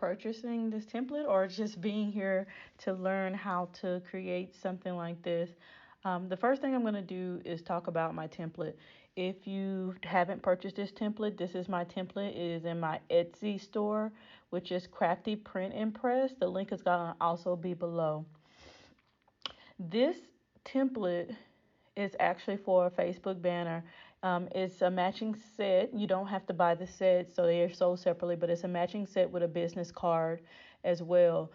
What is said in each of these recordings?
purchasing this template or just being here to learn how to create something like this. The first thing I'm going to do is talk about my template. If you haven't purchased this template, this is my template. It is in my Etsy store, which is Crafty Print and Press. The link is going to also be below. This template is actually for a Facebook banner. It's a matching set. You don't have to buy the set, so they are sold separately, but it's a matching set with a business card as well.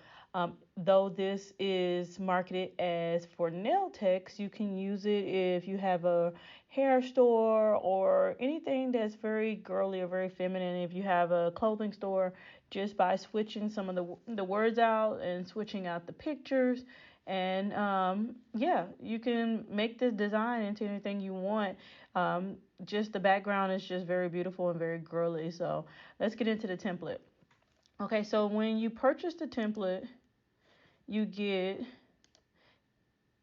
Though this is marketed as for nail techs, you can use it if you have a hair store or anything that's very girly or very feminine. If you have a clothing store, just by switching some of the words out and switching out the pictures. And yeah, you can make this design into anything you want. Just the background is just very beautiful and very girly. So let's get into the template. Okay, so when you purchase the template, you get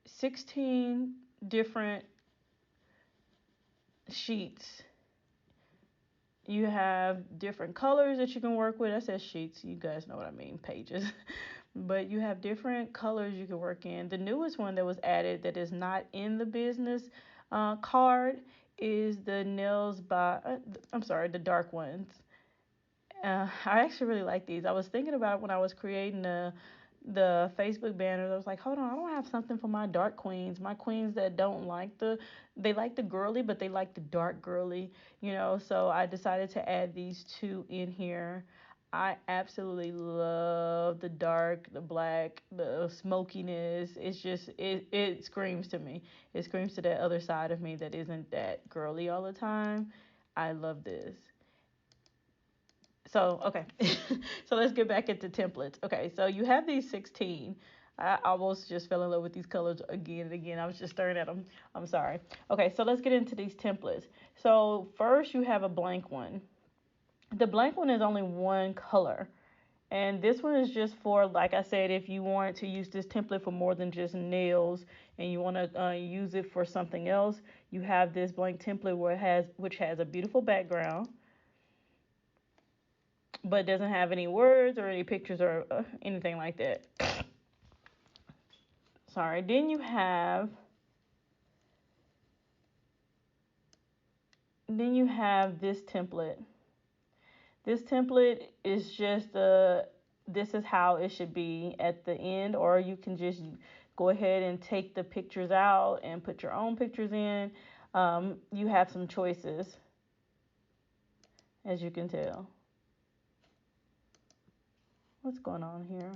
16 different sheets. You have different colors that you can work with. I said sheets, you guys know what I mean, pages. But you have different colors you can work in. The newest one that was added that is not in the business card is the nails by, the dark ones. I actually really like these. I was thinking about it when I was creating the Facebook banners. I was like, hold on, I don't have something for my dark queens. My queens that don't like they like the girly, but they like the dark girly, So I decided to add these two in here. I absolutely love the dark, the black, the smokiness. It's just, it screams to me. It screams to that other side of me that isn't that girly all the time. I love this. So, okay. So let's get back into templates. Okay, so you have these 16. I almost just fell in love with these colors again and again. I was just staring at them. I'm sorry. Okay, so let's get into these templates. So first you have a blank one. The blank one is only one color. And this one is just for, like I said, if you want to use this template for more than just nails and you want to use it for something else, you have this blank template which has a beautiful background, but doesn't have any words or any pictures or anything like that. Sorry. Then you have this template. This template is just this is how it should be at the end, or you can just go ahead and take the pictures out and put your own pictures in. You have some choices, as you can tell. What's going on here?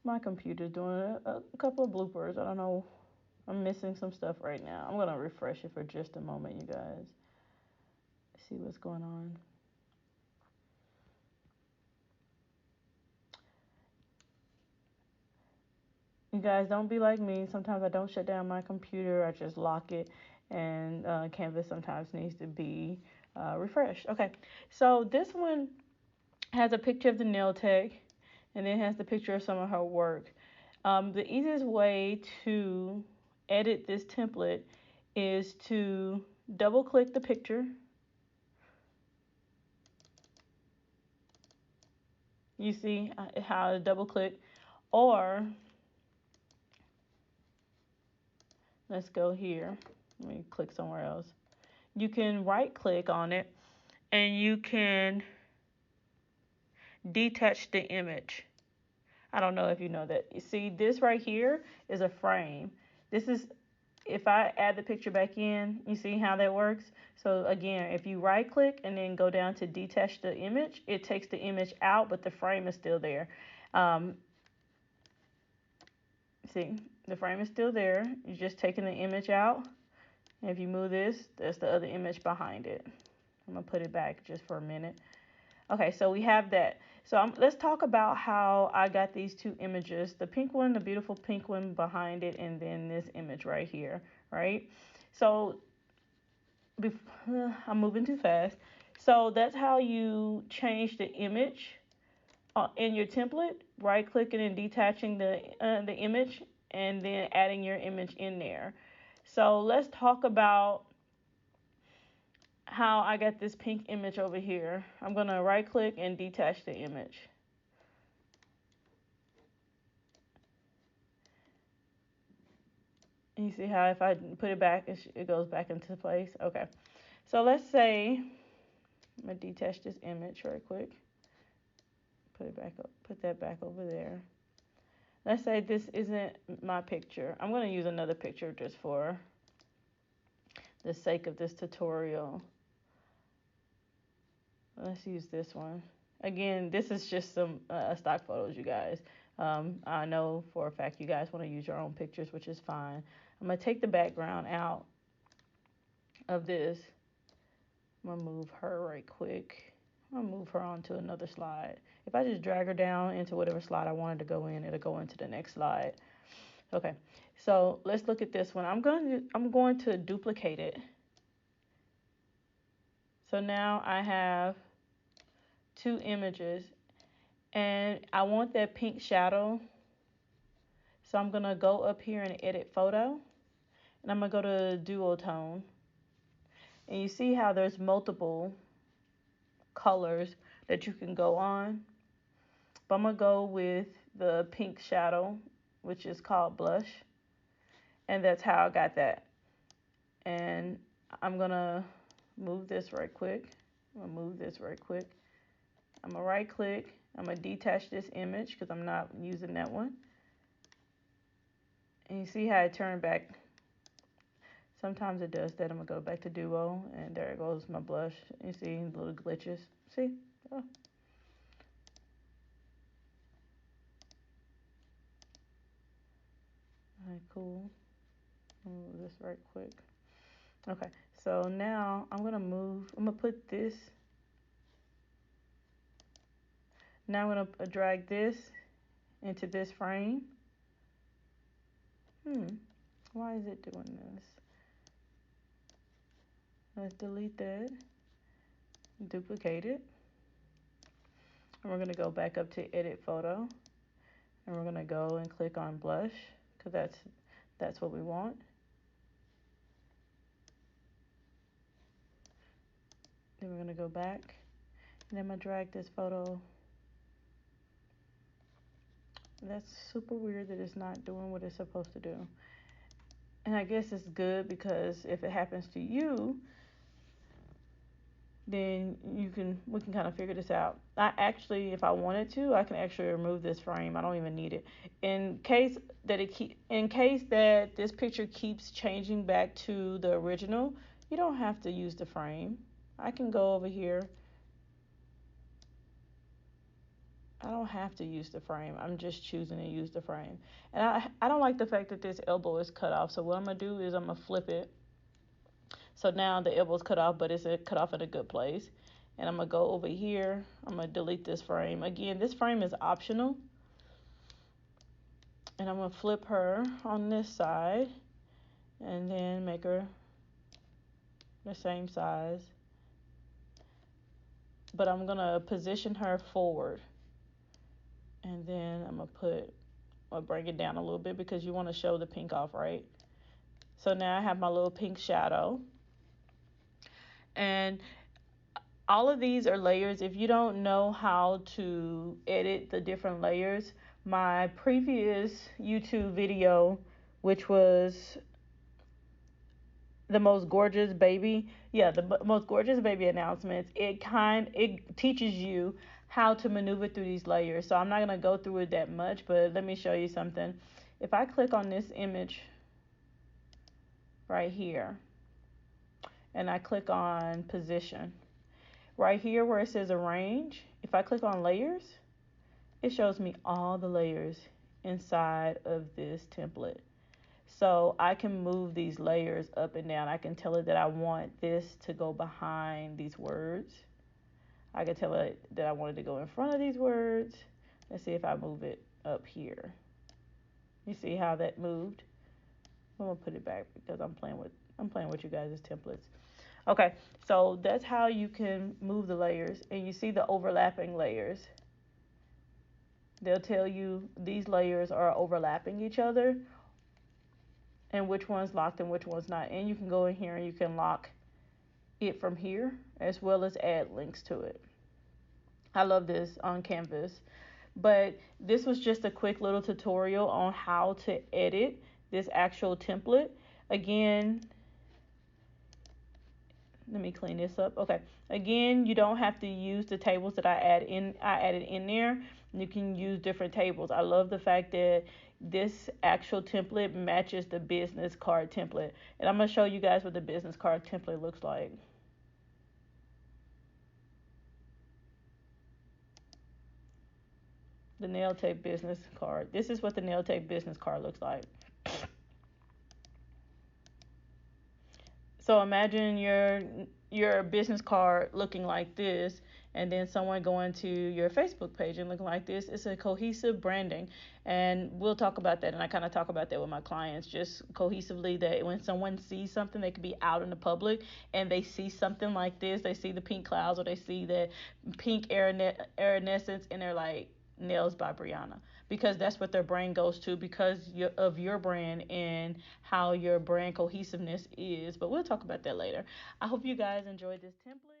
My computer's doing a couple of bloopers. I don't know. I'm missing some stuff right now. I'm going to refresh it for just a moment, you guys. See what's going on. You guys, don't be like me. Sometimes I don't shut down my computer. I just lock it. And Canvas sometimes needs to be refreshed. Okay, so this one has a picture of the nail tech. And then has the picture of some of her work. The easiest way to edit this template is to double click the picture. You see how to double click, or let's go here. Let me click somewhere else. You can right click on it and you can detach the image. I don't know if you know that. You see, this right here is a frame. This is, if I add the picture back in, you see how that works? So again, if you right click and then go down to detach the image, it takes the image out, but the frame is still there. See, the frame is still there. You're just taking the image out. And if you move this, there's the other image behind it. I'm going to put it back just for a minute. Okay, so we have that. So let's talk about how I got these two images. The pink one, the beautiful pink one behind it, and then this image right here, right? So I'm moving too fast. So that's how you change the image in your template. Right clicking and detaching the image, and then adding your image in there. So let's talk about how I got this pink image over here. I'm going to right click and detach the image. And you see how if I put it back, it goes back into place? Okay. So let's say, I'm going to detach this image right quick. Put it back up, put that back over there. Let's say this isn't my picture. I'm going to use another picture just for the sake of this tutorial. Let's use this one. Again, this is just some stock photos, you guys. I know for a fact you guys want to use your own pictures, which is fine. I'm going to take the background out of this. I'm going to move her right quick. I'm going to move her onto another slide. If I just drag her down into whatever slide I wanted to go in, it'll go into the next slide. Okay, so let's look at this one. I'm going to duplicate it. So now I have two images, and I want that pink shadow. So I'm going to go up here and edit photo, and I'm going to go to duotone. And you see how there's multiple colors that you can go on. But I'm going to go with the pink shadow, which is called blush. And that's how I got that. And I'm going to move this right quick. I'm going to move this right quick. I'm going to right click. I'm going to detach this image because I'm not using that one. And you see how it turned back. Sometimes it does that. I'm going to go back to Duo, and there it goes, my blush. You see the little glitches. See? Oh. All right, cool. Move this right quick. Okay, so now I'm going to put this. Now I'm going to drag this into this frame. Why is it doing this? Let's delete that. Duplicate it. And we're going to go back up to edit photo. And we're going to go and click on blush because that's what we want. Then we're going to go back. And I'm going to drag this photo. That's super weird that it's not doing what it's supposed to do. And I guess it's good because if it happens to you, then we can kind of figure this out. I actually, if I wanted to, I can actually remove this frame. I don't even need it. In case that this picture keeps changing back to the original, you don't have to use the frame. I can go over here. I don't have to use the frame. I'm just choosing to use the frame. And I don't like the fact that this elbow is cut off. So what I'm going to do is I'm going to flip it. So now the elbow's cut off, but it's cut off in a good place. And I'm going to go over here. I'm going to delete this frame. Again, this frame is optional. And I'm going to flip her on this side. And then make her the same size. But I'm going to position her forward. And then I'm going to I'll bring it down a little bit because you want to show the pink off, right? So now I have my little pink shadow. And all of these are layers. If you don't know how to edit the different layers, my previous YouTube video, which was the most gorgeous baby, the most gorgeous baby announcements, it teaches you how to maneuver through these layers. So I'm not going to go through it that much, but let me show you something. If I click on this image right here, and I click on position, right here where it says arrange, if I click on layers, it shows me all the layers inside of this template. So I can move these layers up and down. I can tell it that I want this to go behind these words. I can tell it that I want it to go in front of these words. Let's see if I move it up here. You see how that moved? I'm gonna put it back because I'm playing with you guys' templates. Okay, so that's how you can move the layers, and you see the overlapping layers. They'll tell you these layers are overlapping each other and which one's locked and which one's not. And you can go in here and you can lock it from here as well as add links to it. I love this on Canvas. But this was just a quick little tutorial on how to edit this actual template. Again, let me clean this up. Okay. Again, you don't have to use the tables that I added in there. You can use different tables. I love the fact that this actual template matches the business card template. And I'm going to show you guys what the business card template looks like. The nail tape business card. This is what the nail tape business card looks like. So imagine your business card looking like this, and then someone going to your Facebook page and looking like this. It's a cohesive branding, and we'll talk about that. And I kind of talk about that with my clients, just cohesively. That when someone sees something, they could be out in the public and they see something like this. They see the pink clouds or they see the pink iridescence, and they're like, nails by Brianna, because that's what their brain goes to because of your brand and how your brand cohesiveness is. But we'll talk about that later. I hope you guys enjoyed this template.